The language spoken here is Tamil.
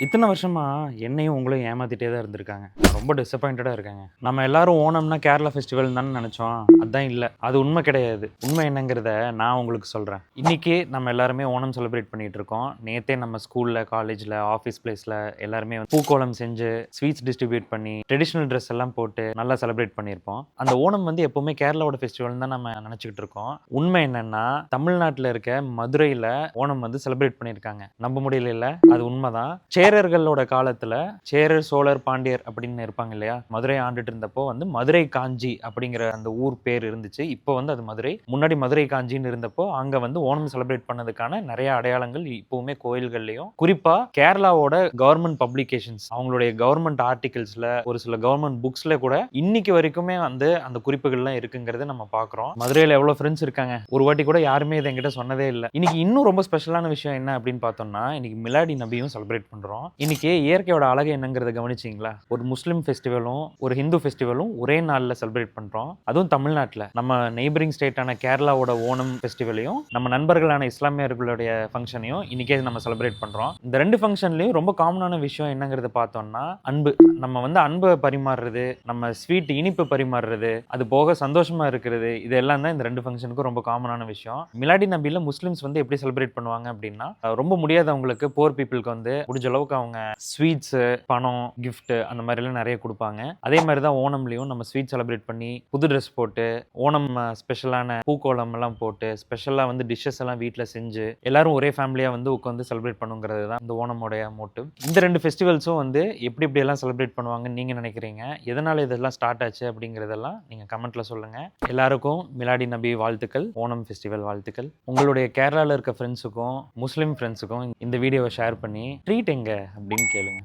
இத்தனை வருஷமா என்னையும் உங்களையும் ஏமாத்திட்டே தான் இருந்திருக்காங்க. நான் ரொம்ப டிசப்பாயிண்டடா இருக்கேங்க. நம்ம எல்லாரும் ஓணம்னா கேரளா ஃபெஸ்டிவல் தானே நினைச்சோம். அதான் இல்ல. அது உண்மை கிடையாது. உண்மை என்னங்கிறத நான் உங்களுக்கு சொல்றேன். இன்னைக்கு நம்ம எல்லாருமே ஓணம் செலிப்ரேட் பண்ணிட்டு இருக்கோம். நேத்தே நம்ம ஸ்கூல்ல, காலேஜ்ல, ஆஃபீஸ் பிளேஸ்ல எல்லாருமே பூக்கோளம் செஞ்சு, ஸ்வீட்ஸ் டிஸ்ட்ரிபியூட் பண்ணி, ட்ரெடிஷனல் ட்ரெஸ் எல்லாம் போட்டு நல்லா செலிப்ரேட் பண்ணியிருப்போம். அந்த ஓணம் வந்து எப்பவுமே கேரளாவோட ஃபெஸ்டிவல் தான் நம்ம நினைச்சுக்கிட்டு இருக்கோம். உண்மை என்னன்னா, தமிழ்நாட்டில் இருக்க மதுரையில ஓணம் வந்து செலிப்ரேட் பண்ணியிருக்காங்க. நம்ப முடியல. அது உண்மைதான். சேரர்களோட காலத்துல சேரர், சோழர், பாண்டியர் அப்படின்னு இருப்பாங்க இல்லையா? மதுரை ஆண்டுட்டு இருந்தப்போ வந்து மதுரை காஞ்சி அப்படிங்கிற அந்த ஊர் பேர் இருந்துச்சு. இப்போ வந்து அது மதுரை. முன்னாடி மதுரை காஞ்சின்னு இருந்தப்போ அங்க வந்து ஓணம் செலிப்ரேட் பண்ணதுக்கான நிறைய அடையாளங்கள் இப்பவுமே கோயில்கள்லயும், குறிப்பா கேரளாவோட கவர்மெண்ட் பப்ளிகேஷன்ஸ், அவங்களுடைய கவர்மெண்ட் ஆர்டிகல்ஸ்ல, ஒரு சில கவர்மெண்ட் புக்ஸ்ல கூட இன்னைக்கு வரைக்குமே வந்து அந்த குறிப்புகள்லாம் இருக்குங்கிறத நம்ம பாக்குறோம். மதுரையில எவ்வளவு ஃப்ரெண்ட்ஸ் இருக்காங்க. ஒரு வாட்டி கூட யாருமே இதை என்கிட்ட சொன்னதே இல்லை. இன்னைக்கு இன்னும் ரொம்ப ஸ்பெஷலான விஷயம் என்ன அப்படின்னு பார்த்தோம்னா, இன்னைக்கு மிலாடி நபியும் செலிப்ரேட் பண்றோம். இன்னைக்கு இயற்கையோட அழகு என்னங்கிறத கவனிச்சிங்களா? ஒரு முஸ்லிம் ஃபெஸ்டிவலும் ஒரு ஹிந்து ஃபெஸ்டிவலும் ஒரே நாள்ல செலிப்ரேட் பண்றோம். அதுவும் தமிழ்நாட்டில் நம்ம நெய்பரிங் ஸ்டேட்டான கேரளாவோட ஓணம் ஃபெஸ்டிவலையும் நம்ம நண்பர்களான இஸ்லாமியர்களுடைய ஃபங்க்ஷனையும் இன்னைக்கே நம்ம செலிப்ரேட் பண்றோம். இந்த ரெண்டு ஃபங்க்ஷன்லயும் ரொம்ப காமனான விஷயம் என்னங்கிறத பார்த்தோம்னா அன்பு. நம்ம வந்து அன்பை பரிமாறுறது, நம்ம ஸ்வீட் இனிப்பு பரிமாறுறது, அது போக சந்தோஷமா இருக்கிறது, இதெல்லாம் தான் இந்த ரெண்டு ஃபங்க்ஷனுக்கும் ரொம்ப காமனான விஷயம். மிலாடி நபியில முஸ்லிம்ஸ் வந்து எப்படி செலிப்ரேட் பண்ணுவாங்க அப்படின்னா, ரொம்ப முடியாதவங்களுக்கு, போர் பீப்புளுக்கு வந்து முடிஞ்ச அளவுக்கு அவங்க ஸ்வீட்ஸ், பணம், கிஃப்ட் அந்த மாதிரி எல்லாம் நிறைய கொடுப்பாங்க. அதே மாதிரி தான் ஓணம்லயும் நம்ம ஸ்வீட் செலிப்ரேட் பண்ணி புது ட்ரெஸ் போட்டு ஓணம் ஸ்பெஷலான பூக்கோளம் எல்லாம் போட்டு ஸ்பெஷலா வந்து டிஷ்ஷஸ் எல்லாம் வீட்டில் செஞ்சு எல்லாரும் ஒரே ஃபேமிலியா வந்து உட்காந்து செலிப்ரேட் பண்ணுங்கிறது தான் இந்த ஓணமோடைய மோட்டிவ். இந்த ரெண்டு ஃபெஸ்டிவல்ஸும் வந்து எப்படி எப்படி எல்லாம் செலிப்ரேட் பண்ணுவாங்கன்னு நீங்க நினைக்கிறீங்க? எதனால இதெல்லாம் ஸ்டார்ட் ஆச்சு அப்படிங்கிறதெல்லாம் நீங்க கமெண்ட்ல சொல்லுங்க. எல்லாருக்கும் மிலாடி நபி வாழ்த்துக்கள், ஓணம் ஃபெஸ்டிவல் வாழ்த்துக்கள். உங்களுடைய கேரளால இருக்க ஃப்ரெண்ட்ஸுக்கும் முஸ்லீம் ஃப்ரெண்ட்ஸுக்கும் இந்த வீடியோவை ஷேர் பண்ணி ட்ரீட் எங்க அப்படின்னு கேளுங்க.